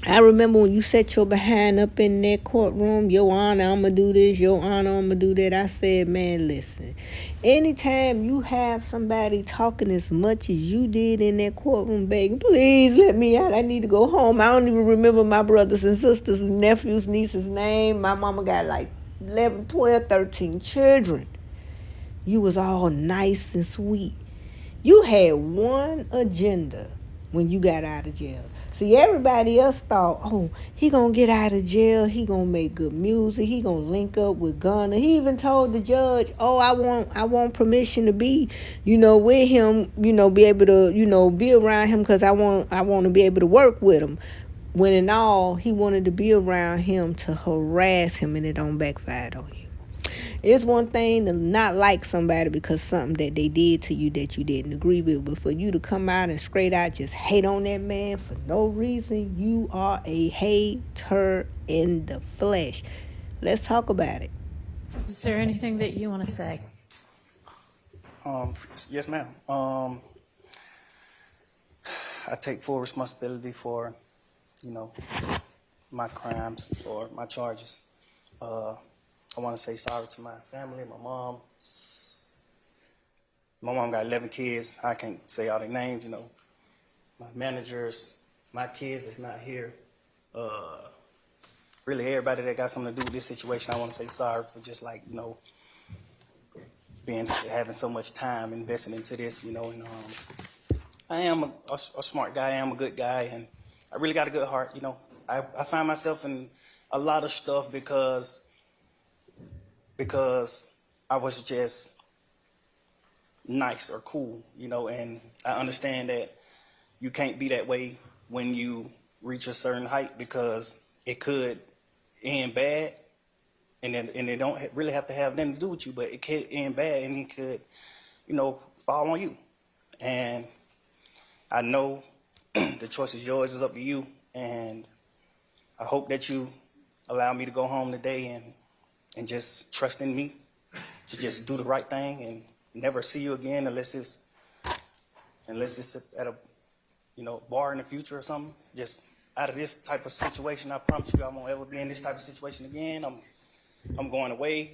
I remember when you set your behind up in that courtroom, Your Honor, I'm going to do this, Your Honor, I'm going to do that. I said, man, listen, anytime you have somebody talking as much as you did in that courtroom, begging, please let me out. I need to go home. I don't even remember my brothers and sisters and nephews, nieces' name. My mama got like 11, 12, 13 children. You was all nice and sweet. You had one agenda when you got out of jail. See, everybody else thought, oh, he gonna get out of jail, he gonna make good music, he gonna link up with Gunna. He even told the judge, oh, I want permission to be, with him, be able to, be around him because I want to be able to work with him. When in all, he wanted to be around him to harass him, and it don't backfire on you. It's one thing to not like somebody because something that they did to you that you didn't agree with, but for you to come out and straight out just hate on that man for no reason, you are a hater in the flesh. Let's talk about it. Is there anything that you want to say? Yes, ma'am. I take full responsibility for, you know, my crimes or my charges. I want to say sorry to my family, my mom. My mom got 11 kids. I can't say all their names, my managers, my kids that's not here. Really everybody that got something to do with this situation, I want to say sorry for just having so much time invested into this, and I am a smart guy, I am a good guy, and I really got a good heart, I find myself in a lot of stuff because I was just nice or cool, and I understand that you can't be that way when you reach a certain height because it could end bad, and it don't really have to have nothing to do with you, but it could end bad and it could, fall on you. And I know the choice is yours, it's up to you, and I hope that you allow me to go home today and just trust in me to just do the right thing and never see you again unless it's at a bar in the future or something. Just out of this type of situation, I promise you I won't ever be in this type of situation again. I'm going away.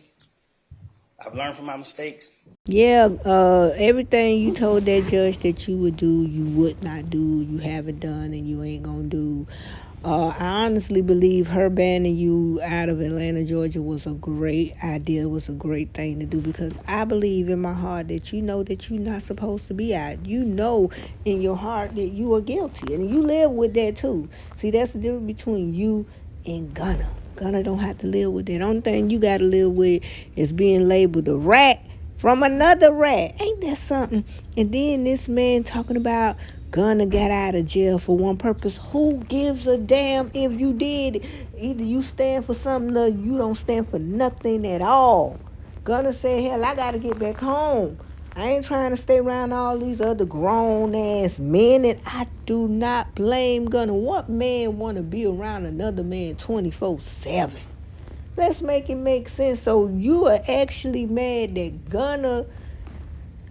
I've learned from my mistakes. Yeah, everything you told that judge that you would do, you would not do, you haven't done, and you ain't gonna do. I honestly believe her banning you out of Atlanta, Georgia was a great idea, was a great thing to do because I believe in my heart that you're not supposed to be out. You know in your heart that you are guilty, and you live with that too. See, that's the difference between you and Gunna. Gunna don't have to live with that. Only thing you got to live with is being labeled a rat from another rat. Ain't that something? And then this man talking about Gunna got out of jail for one purpose. Who gives a damn if you did? Either you stand for something or you don't stand for nothing at all. Gunna said, hell, I got to get back home. I ain't trying to stay around all these other grown-ass men, and I do not blame Gunna. What man want to be around another man 24/7? Let's make it make sense. So you are actually mad that Gunna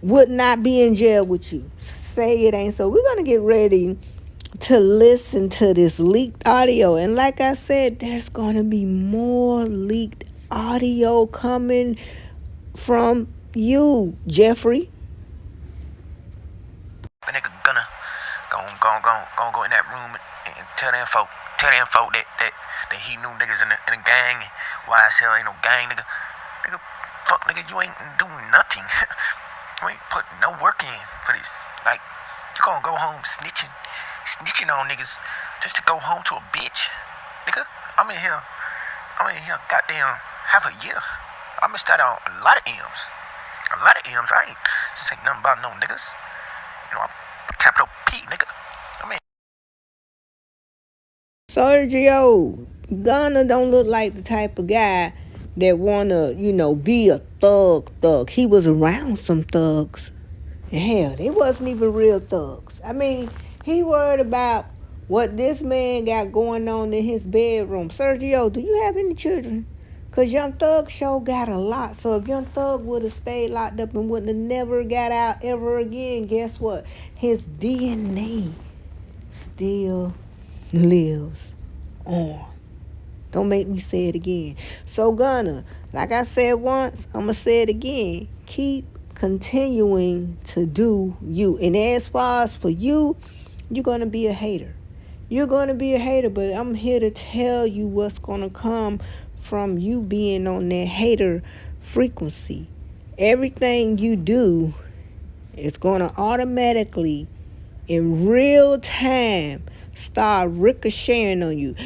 would not be in jail with you. Say it ain't so. We're going to get ready to listen to this leaked audio. And like I said, there's going to be more leaked audio coming from you, Jeffrey. That nigga gonna go in that room and tell them folk that he knew niggas in the gang and why as hell ain't no gang nigga. Fuck nigga, you ain't doing nothing. You ain't put no work in for this. Like, you gonna go home snitching on niggas just to go home to a bitch. Nigga, I'm in here goddamn half a year. I missed out on a lot of M's. I ain't saying nothing about no niggas. I'm capital P, nigga. I mean, Sergio, Gunna don't look like the type of guy that wanna, be a thug. He was around some thugs. And hell, they wasn't even real thugs. I mean, he worried about what this man got going on in his bedroom. Sergio, do you have any children? Because Young Thug sure got a lot. So if Young Thug would have stayed locked up and wouldn't have never got out ever again, guess what? His DNA still lives on. Don't make me say it again. So, Gunna, like I said once, I'm going to say it again. Keep continuing to do you. And as far as for you, you're going to be a hater. You're going to be a hater, but I'm here to tell you what's going to come from you being on that hater frequency. Everything you do is going to automatically, in real time, start ricocheting on you.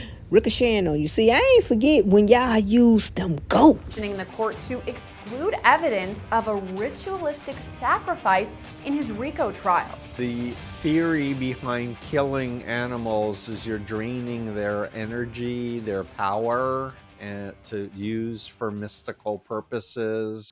See, I ain't forget when y'all used them goats. In the court to exclude evidence of a ritualistic sacrifice in his RICO trial. The theory behind killing animals is you're draining their energy, their power, and to use for mystical purposes.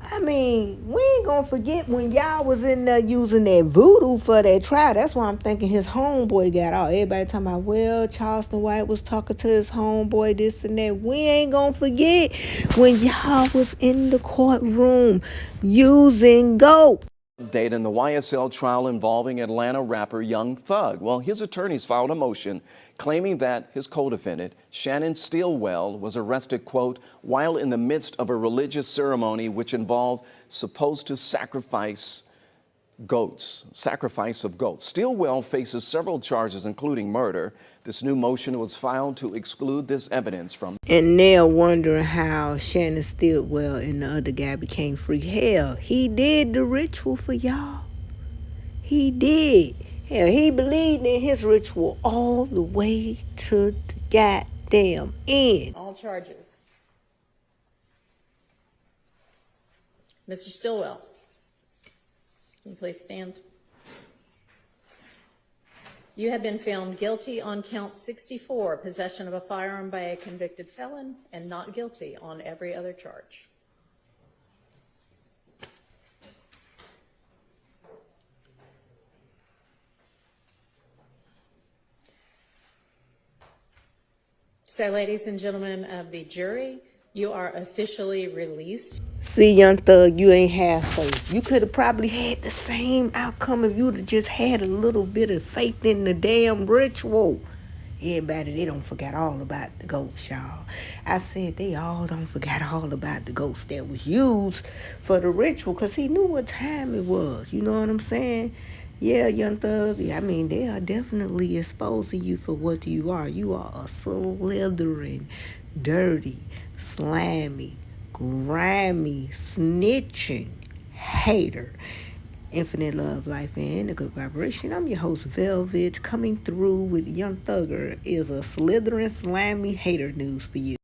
I mean, we ain't gonna forget when y'all was in there using that voodoo for that trial. That's why I'm thinking his homeboy got out. Everybody talking about, well, Charleston White was talking to his homeboy, this and that. We ain't gonna forget when y'all was in the courtroom using GOAT. Date in the YSL trial involving Atlanta rapper Young Thug. Well, his attorneys filed a motion claiming that his co-defendant, Shannon Stillwell, was arrested, quote, while in the midst of a religious ceremony which involved supposed to sacrifice of goats. Stillwell faces several charges, including murder. This new motion was filed to exclude this evidence from. And they're wondering how Shannon Stillwell and the other guy became free. Hell, he did the ritual for y'all. He did. Hell, he believed in his ritual all the way to the goddamn end. All charges. Mr. Stillwell, can you please stand? You have been found guilty on count 64, possession of a firearm by a convicted felon, and not guilty on every other charge. So, ladies and gentlemen of the jury, you are officially released. See, Young Thug, you ain't have faith. You could have probably had the same outcome if you'd have just had a little bit of faith in the damn ritual. Everybody, they don't forget all about the ghosts, y'all. I said they all don't forget all about the ghosts that was used for the ritual because he knew what time it was. You know what I'm saying? Yeah, Young Thug, I mean, they are definitely exposing you for what you are. You are a slithering, dirty, slimy, grimy, snitching hater. Infinite love, life, and a good vibration. I'm your host, Velvet, coming through with Young Thugger is a slithering, slimy hater news for you.